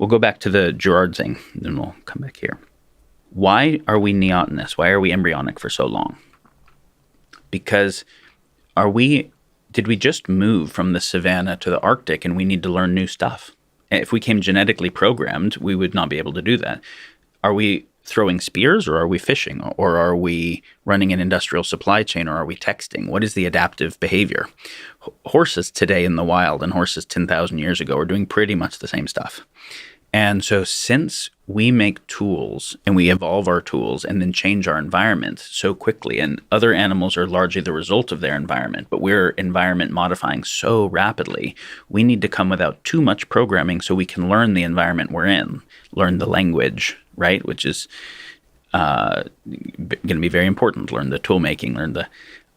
we'll go back to the Girard thing, then we'll come back here. Why are we neotenous? Why are we embryonic for so long? Because did we just move from the savannah to the Arctic and we need to learn new stuff? If we came genetically programmed, we would not be able to do that. Are we throwing spears, or are we fishing, or are we running an industrial supply chain, or are we texting? What is the adaptive behavior? Horses today in the wild and horses 10,000 years ago are doing pretty much the same stuff. And so since we make tools and we evolve our tools and then change our environment so quickly, and other animals are largely the result of their environment, but we're environment modifying so rapidly, we need to come without too much programming so we can learn the environment we're in, learn the language, right? Which is going to be very important. Learn the tool making,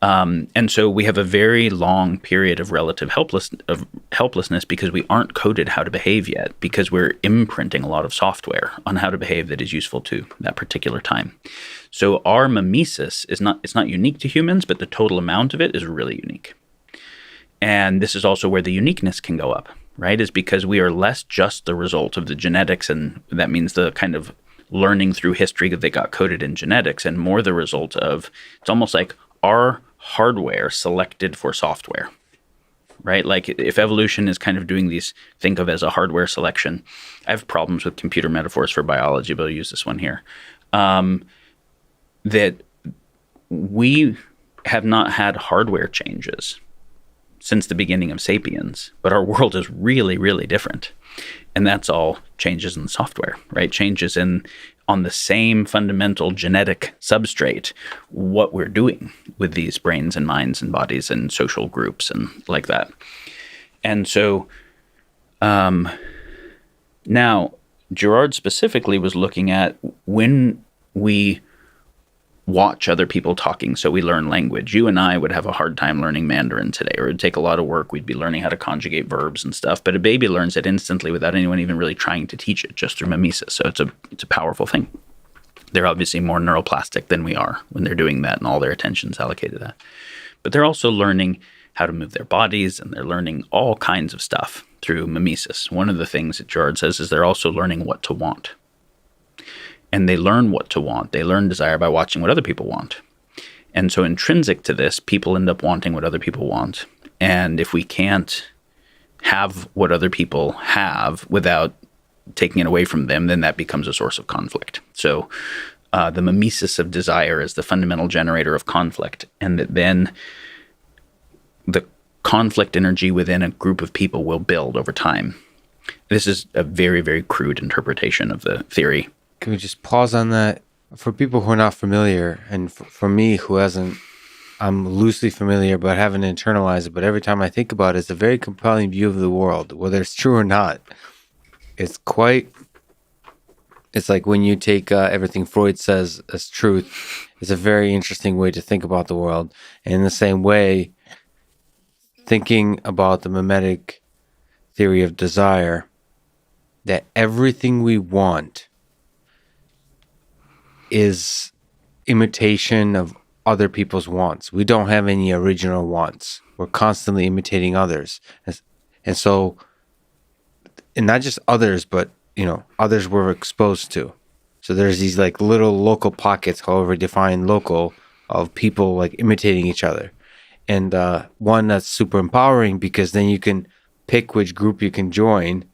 and so we have a very long period of relative helplessness because we aren't coded how to behave yet, because we're imprinting a lot of software on how to behave that is useful to that particular time. So our mimesis it's not unique to humans, but the total amount of it is really unique. And this is also where the uniqueness can go up, right? Is because we are less just the result of the genetics, and that means the kind of learning through history that got coded in genetics, and more the result of, it's almost like our hardware selected for software, right? Like if evolution is kind of doing these, think of as a hardware selection. I have problems with computer metaphors for biology, but I'll use this one here. That we have not had hardware changes since the beginning of Sapiens, but our world is really, really different. And that's all changes in software, right? Changes on the same fundamental genetic substrate, what we're doing with these brains and minds and bodies and social groups and like that. And so now Girard specifically was looking at when we watch other people talking, so we learn language. You and I would have a hard time learning Mandarin today, or it would take a lot of work. We'd be learning how to conjugate verbs and stuff. But a baby learns it instantly without anyone even really trying to teach it, just through mimesis. So it's a powerful thing. They're obviously more neuroplastic than we are when they're doing that, and all their attention's allocated to that. But they're also learning how to move their bodies, and they're learning all kinds of stuff through mimesis. One of the things that Girard says is they're also learning what to want. And they learn what to want. They learn desire by watching what other people want. And so intrinsic to this, people end up wanting what other people want. And if we can't have what other people have without taking it away from them, then that becomes a source of conflict. So the mimesis of desire is the fundamental generator of conflict. And that then the conflict energy within a group of people will build over time. This is a very, very crude interpretation of the theory. Can we just pause on that? For people who are not familiar, and for me who hasn't, I'm loosely familiar but haven't internalized it, but every time I think about it, it's a very compelling view of the world, whether it's true or not. It's like when you take everything Freud says as truth, it's a very interesting way to think about the world. And in the same way, thinking about the mimetic theory of desire, that everything we want is imitation of other people's wants. We don't have any original wants. We're constantly imitating others. And so, and not just others, but, others we're exposed to. So there's these like little local pockets, however defined local, of people like imitating each other. And one that's super empowering, because then you can pick which group you can join.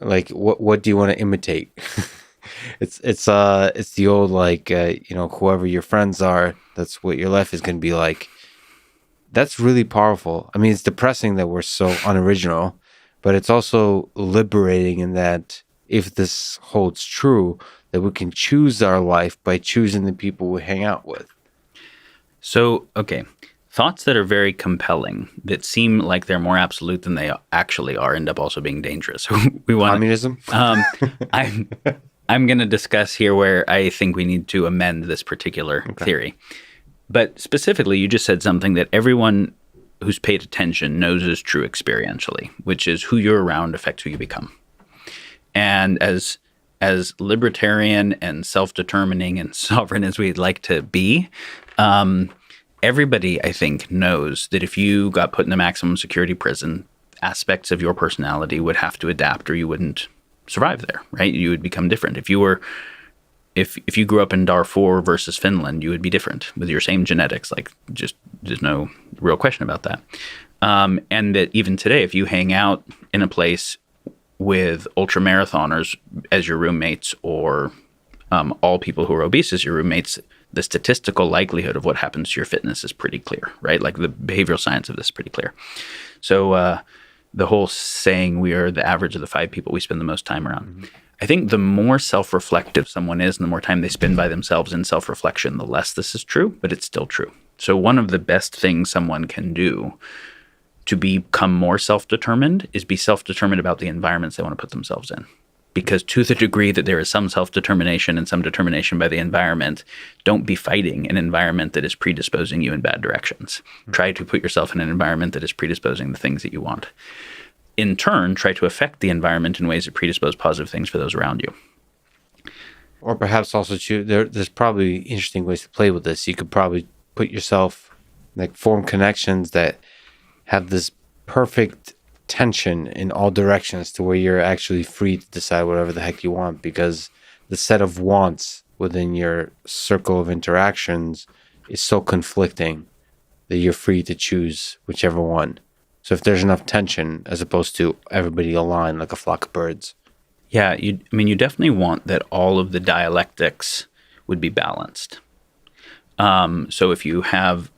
Like, what do you want to imitate? It's the old, like, whoever your friends are, that's what your life is going to be like. That's really powerful. I mean, it's depressing that we're so unoriginal, but it's also liberating in that if this holds true, that we can choose our life by choosing the people we hang out with. So, okay. Thoughts that are very compelling, that seem like they're more absolute than they actually are, end up also being dangerous. We want communism? I'm going to discuss here where I think we need to amend this particular theory. But specifically, you just said something that everyone who's paid attention knows is true experientially, which is who you're around affects who you become. And as libertarian and self-determining and sovereign as we'd like to be, everybody, I think, knows that if you got put in a maximum security prison, aspects of your personality would have to adapt, or you wouldn't survive there, right? You would become different. If you grew up in Darfur versus Finland, you would be different with your same genetics. Like, just there's no real question about that. And that even today, if you hang out in a place with ultra marathoners as your roommates, or all people who are obese as your roommates, the statistical likelihood of what happens to your fitness is pretty clear, right? Like, the behavioral science of this is pretty clear. So the whole saying, we are the average of the 5 people we spend the most time around. Mm-hmm. I think the more self-reflective someone is and the more time they spend by themselves in self-reflection, the less this is true, but it's still true. So one of the best things someone can do to become more self-determined is be self-determined about the environments they want to put themselves in. Because to the degree that there is some self-determination and some determination by the environment, don't be fighting an environment that is predisposing you in bad directions. Mm-hmm. Try to put yourself in an environment that is predisposing the things that you want. In turn, try to affect the environment in ways that predispose positive things for those around you. Or perhaps also there's probably interesting ways to play with this. You could probably put yourself, like, form connections that have this perfect tension in all directions to where you're actually free to decide whatever the heck you want, because the set of wants within your circle of interactions is so conflicting that you're free to choose whichever one. So if there's enough tension, as opposed to everybody aligned like a flock of birds. Yeah, you definitely want that all of the dialectics would be balanced. So if you have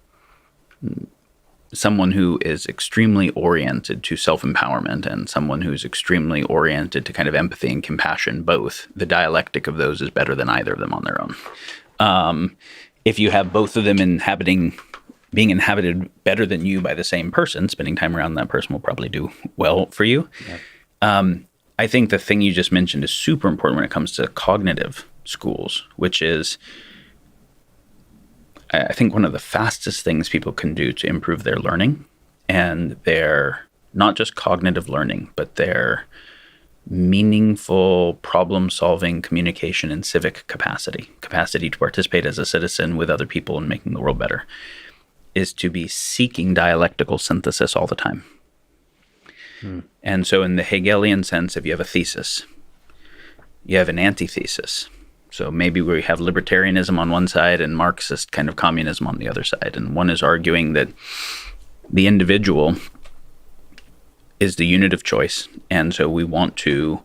someone who is extremely oriented to self-empowerment and someone who's extremely oriented to kind of empathy and compassion, both, the dialectic of those is better than either of them on their own. If you have both of them being inhabited better than you by the same person, spending time around that person will probably do well for you. Yeah. I think the thing you just mentioned is super important when it comes to cognitive schools, which is, I think, one of the fastest things people can do to improve their learning, and their not just cognitive learning, but their meaningful problem-solving, communication, and civic capacity to participate as a citizen with other people in making the world better, is to be seeking dialectical synthesis all the time. And so in the Hegelian sense, if you have a thesis, you have an antithesis. So maybe we have libertarianism on one side and Marxist kind of communism on the other side. And one is arguing that the individual is the unit of choice. And so we want to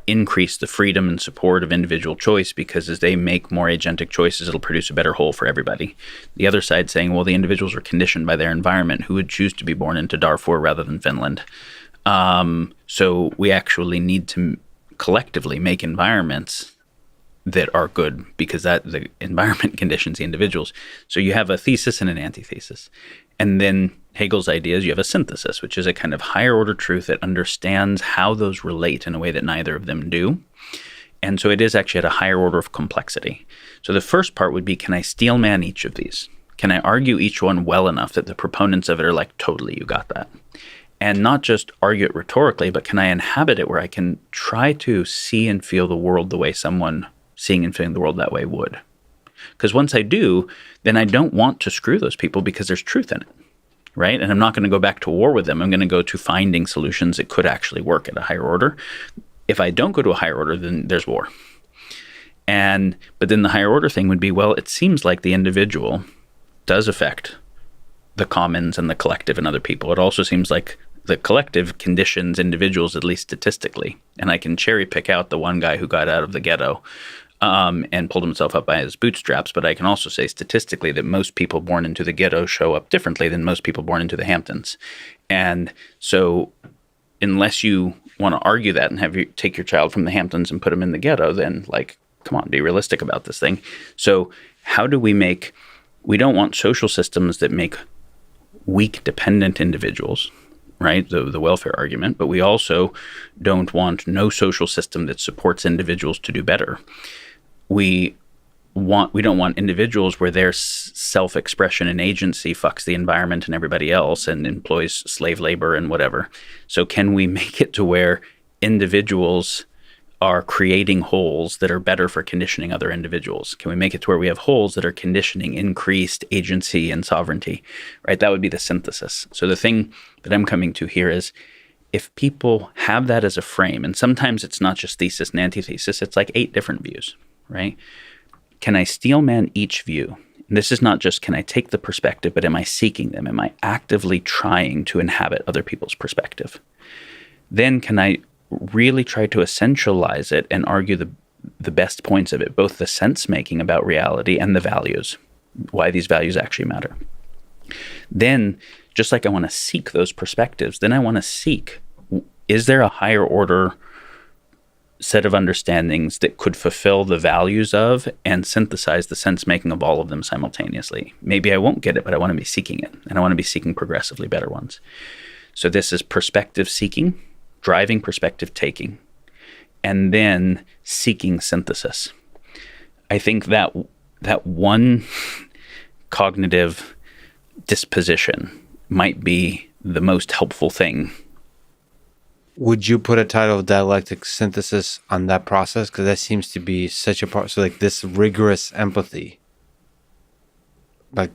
increase the freedom and support of individual choice, because as they make more agentic choices, it'll produce a better whole for everybody. The other side saying, well, the individuals are conditioned by their environment. Who would choose to be born into Darfur rather than Finland? So we actually need to collectively make environments that are good, because that the environment conditions the individuals. So you have a thesis and an antithesis. And then Hegel's idea is you have a synthesis, which is a kind of higher order truth that understands how those relate in a way that neither of them do. And so it is actually at a higher order of complexity. So the first part would be, can I steel man each of these? Can I argue each one well enough that the proponents of it are like, totally, you got that? And not just argue it rhetorically, but can I inhabit it where I can try to see and feel the world the way someone seeing and feeling the world that way would? Because once I do, then I don't want to screw those people because there's truth in it, right? And I'm not going to go back to war with them. I'm going to go to finding solutions that could actually work at a higher order. If I don't go to a higher order, then there's war. But then the higher order thing would be, well, it seems like the individual does affect the commons and the collective and other people. It also seems like the collective conditions individuals, at least statistically. And I can cherry pick out the one guy who got out of the ghetto and pulled himself up by his bootstraps. But I can also say statistically that most people born into the ghetto show up differently than most people born into the Hamptons. And so unless you want to argue that and have you take your child from the Hamptons and put him in the ghetto, then like, come on, be realistic about this thing. So how do we don't want social systems that make weak, dependent individuals, right? The welfare argument, but we also don't want no social system that supports individuals to do better. We don't want individuals where their self-expression and agency fucks the environment and everybody else and employs slave labor and whatever. So can we make it to where individuals are creating wholes that are better for conditioning other individuals? Can we make it to where we have wholes that are conditioning increased agency and sovereignty, right? That would be the synthesis. So the thing that I'm coming to here is, if people have that as a frame, and sometimes it's not just thesis and antithesis, it's like 8 different views, right? Can I steelman each view? And this is not just can I take the perspective, but am I seeking them? Am I actively trying to inhabit other people's perspective? Then can I really try to essentialize it and argue the best points of it, both the sense making about reality and the values, why these values actually matter. Then, just like I want to seek those perspectives, then I want to seek, is there a higher order set of understandings that could fulfill the values of and synthesize the sense making of all of them simultaneously? Maybe I won't get it, but I want to be seeking it, and I want to be seeking progressively better ones. So this is perspective seeking, driving perspective taking, and then seeking synthesis. I think that one cognitive disposition might be the most helpful thing. Would you put a title of dialectic synthesis on that process? Because that seems to be such a part. So like this rigorous empathy, like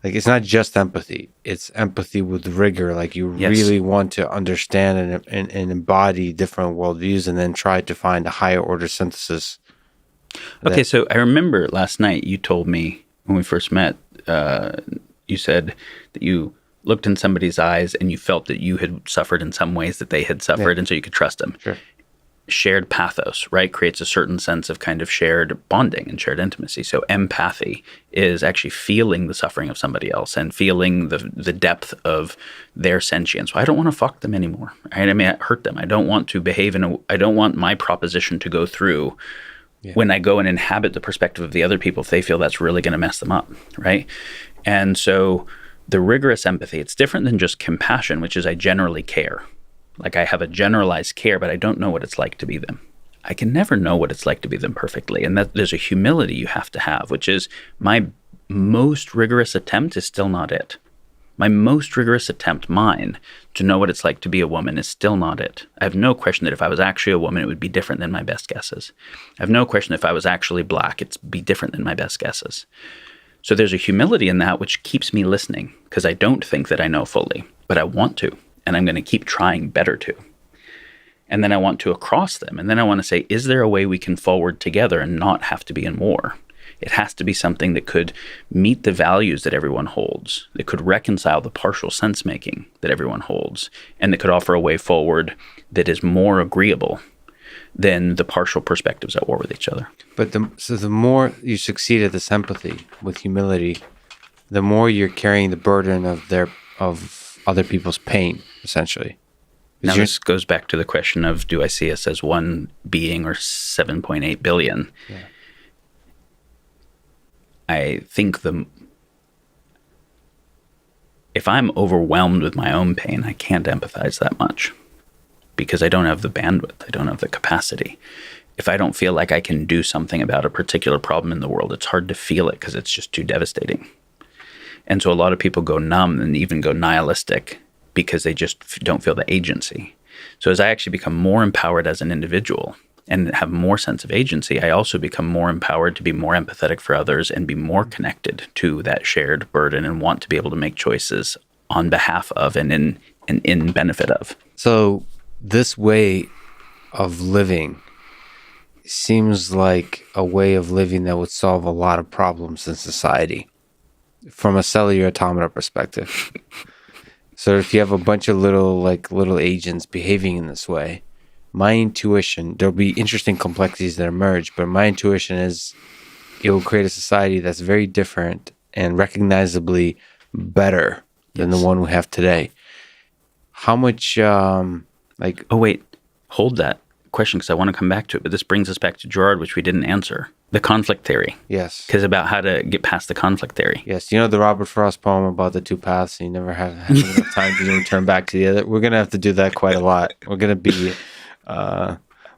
it's not just empathy. It's empathy with rigor. Like you really want to understand and embody different worldviews and then try to find a higher order synthesis. Okay, so I remember last night you told me when we first met, you said that you looked in somebody's eyes and you felt that you had suffered in some ways that they had suffered, and so you could trust them. Sure. Shared pathos, right, creates a certain sense of kind of shared bonding and shared intimacy. So empathy is actually feeling the suffering of somebody else and feeling the depth of their sentience. Well, I don't want to fuck them anymore, right? I mean, I hurt them. I don't want to behave I don't want my proposition to go through when I go and inhabit the perspective of the other people if they feel that's really going to mess them up, right? And so the rigorous empathy, it's different than just compassion, which is I generally care. Like I have a generalized care, but I don't know what it's like to be them. I can never know what it's like to be them perfectly. And that there's a humility you have to have, which is my most rigorous attempt is still not it. My most rigorous attempt, mine, to know what it's like to be a woman is still not it. I have no question that if I was actually a woman, it would be different than my best guesses. I have no question if I was actually black, it'd be different than my best guesses. So there's a humility in that which keeps me listening because I don't think that I know fully, but I want to, and I'm going to keep trying better to. And then I want to across them, and then I want to say, is there a way we can forward together and not have to be in war? It has to be something that could meet the values that everyone holds, that could reconcile the partial sense-making that everyone holds, and that could offer a way forward that is more agreeable than the partial perspectives at war with each other. But the more you succeed at this empathy with humility, the more you're carrying the burden of other people's pain, essentially. Now this goes back to the question of, do I see us as one being or 7.8 billion? Yeah. I think if I'm overwhelmed with my own pain, I can't empathize that much because I don't have the bandwidth. I don't have the capacity. If I don't feel like I can do something about a particular problem in the world, it's hard to feel it because it's just too devastating. And so a lot of people go numb and even go nihilistic because they just don't feel the agency. So as I actually become more empowered as an individual and have more sense of agency, I also become more empowered to be more empathetic for others and be more connected to that shared burden and want to be able to make choices on behalf of and in benefit of. So this way of living seems like a way of living that would solve a lot of problems in society from a cellular automata perspective. So if you have a bunch of little agents behaving in this way, my intuition, there'll be interesting complexities that emerge, but my intuition is it will create a society that's very different and recognizably better than the one we have today. How much, Oh, wait. Hold that question because I want to come back to it, but this brings us back to Girard, which we didn't answer. The conflict theory. Yes. Because about how to get past the conflict theory. Yes. You know the Robert Frost poem about the two paths, and you never have enough time to return back to the other? We're going to have to do that quite a lot. We're going to be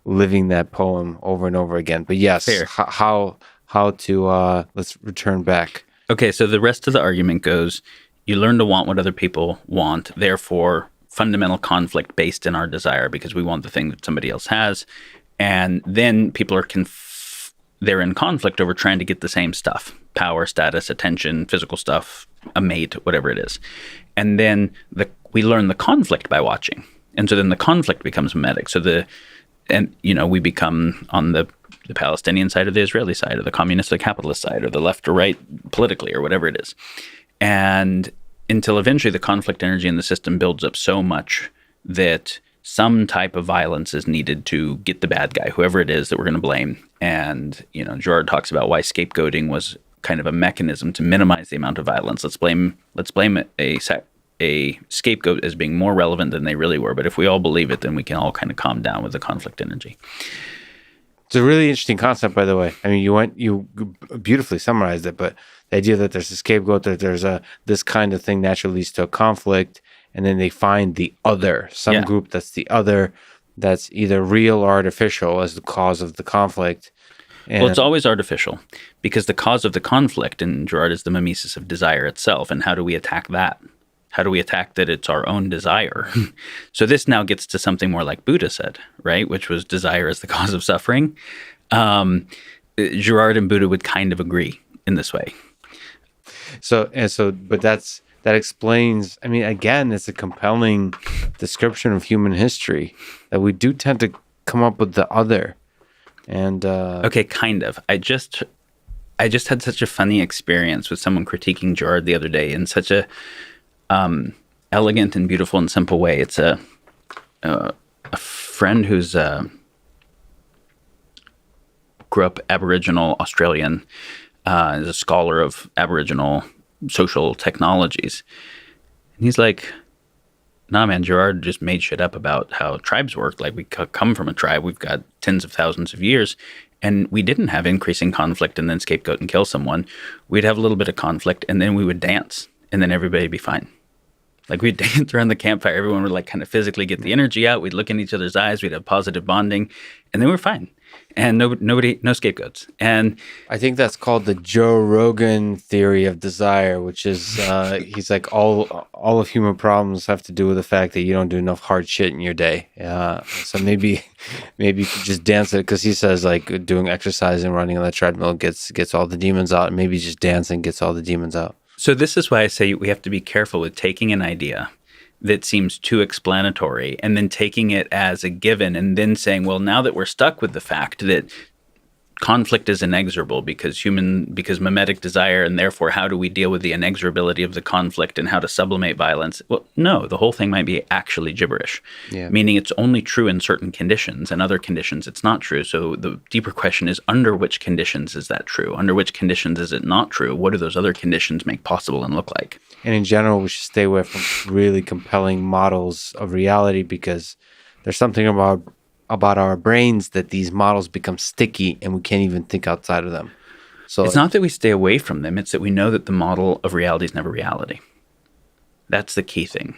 living that poem over and over again. But yes, how to, let's return back. Okay, so the rest of the argument goes, you learn to want what other people want, therefore fundamental conflict based in our desire because we want the thing that somebody else has. And then people are they're in conflict over trying to get the same stuff, power, status, attention, physical stuff, a mate, whatever it is. And then we learn the conflict by watching. And so then the conflict becomes mimetic. We become on the Palestinian side or the Israeli side or the communist or capitalist side or the left or right politically or whatever it is. And until eventually the conflict energy in the system builds up so much that some type of violence is needed to get the bad guy, whoever it is that we're going to blame. And, Girard talks about why scapegoating was kind of a mechanism to minimize the amount of violence. Let's blame a scapegoat as being more relevant than they really were. But if we all believe it, then we can all kind of calm down with the conflict energy. It's a really interesting concept, by the way. I mean, you beautifully summarized it, but the idea that there's a scapegoat, that there's this kind of thing naturally leads to a conflict, and then they find the other, some group that's the other, that's either real or artificial as the cause of the conflict. Well, it's always artificial, because the cause of the conflict in Girard is the mimesis of desire itself. And how do we attack that? How do we attack that it's our own desire? So this now gets to something more like Buddha said, right? Which was desire as the cause of suffering. Girard and Buddha would kind of agree in this way. But that explains, I mean, again, it's a compelling description of human history that we do tend to come up with the other. And okay, kind of. I just had such a funny experience with someone critiquing Girard the other day in such a elegant and beautiful and simple way. It's a friend who's grew up Aboriginal Australian, is a scholar of Aboriginal social technologies, and he's like, nah, man, Girard just made shit up about how tribes work. Like, we come from a tribe. We've got tens of thousands of years, and we didn't have increasing conflict and then scapegoat and kill someone. We'd have a little bit of conflict, and then we would dance, and then everybody'd be fine. Like, we'd dance around the campfire. Everyone would, like, kind of physically get the energy out. We'd look in each other's eyes. We'd have positive bonding, and then we're fine. And no scapegoats. And I think that's called the Joe Rogan theory of desire, which is he's like all of human problems have to do with the fact that you don't do enough hard shit in your day. So maybe you could just dance it, because he says like doing exercise and running on the treadmill gets all the demons out, and maybe just dancing gets all the demons out. So this is why I say we have to be careful with taking an idea that seems too explanatory and then taking it as a given and then saying, well, now that we're stuck with the fact that conflict is inexorable because mimetic desire, and therefore how do we deal with the inexorability of the conflict and how to sublimate violence? Well, no, the whole thing might be actually gibberish, meaning it's only true in certain conditions, and other conditions it's not true. So the deeper question is, under which conditions is that true? Under which conditions is it not true? What do those other conditions make possible and look like? And in general, we should stay away from really compelling models of reality, because there's something about our brains that these models become sticky and we can't even think outside of them. So it's not that we stay away from them. It's that we know that the model of reality is never reality. That's the key thing.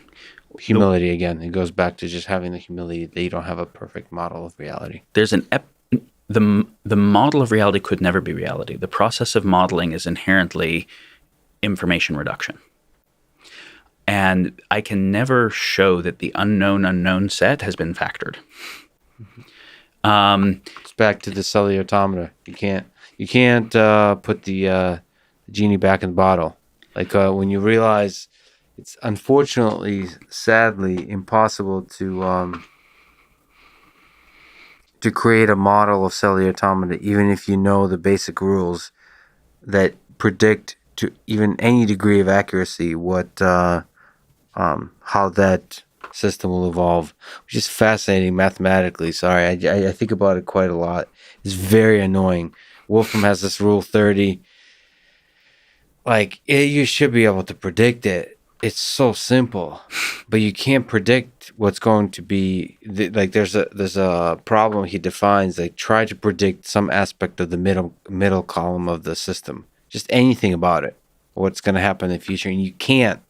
Humility, again. It goes back to just having the humility that you don't have a perfect model of reality. There's the model of reality could never be reality. The process of modeling is inherently information reduction. And I can never show that the unknown set has been factored. It's back to the cellular automata. You can't put the genie back in the bottle. Like when you realize it's unfortunately, sadly, impossible to create a model of cellular automata, even if you know the basic rules that predict to even any degree of accuracy how that system will evolve, which is fascinating mathematically. Sorry, I think about it quite a lot. It's very annoying. Wolfram has this rule 30. Like, you should be able to predict it. It's so simple, but you can't predict what's going to be. Like, there's a problem he defines. Like, try to predict some aspect of the middle column of the system, just anything about it, what's going to happen in the future, and you can't.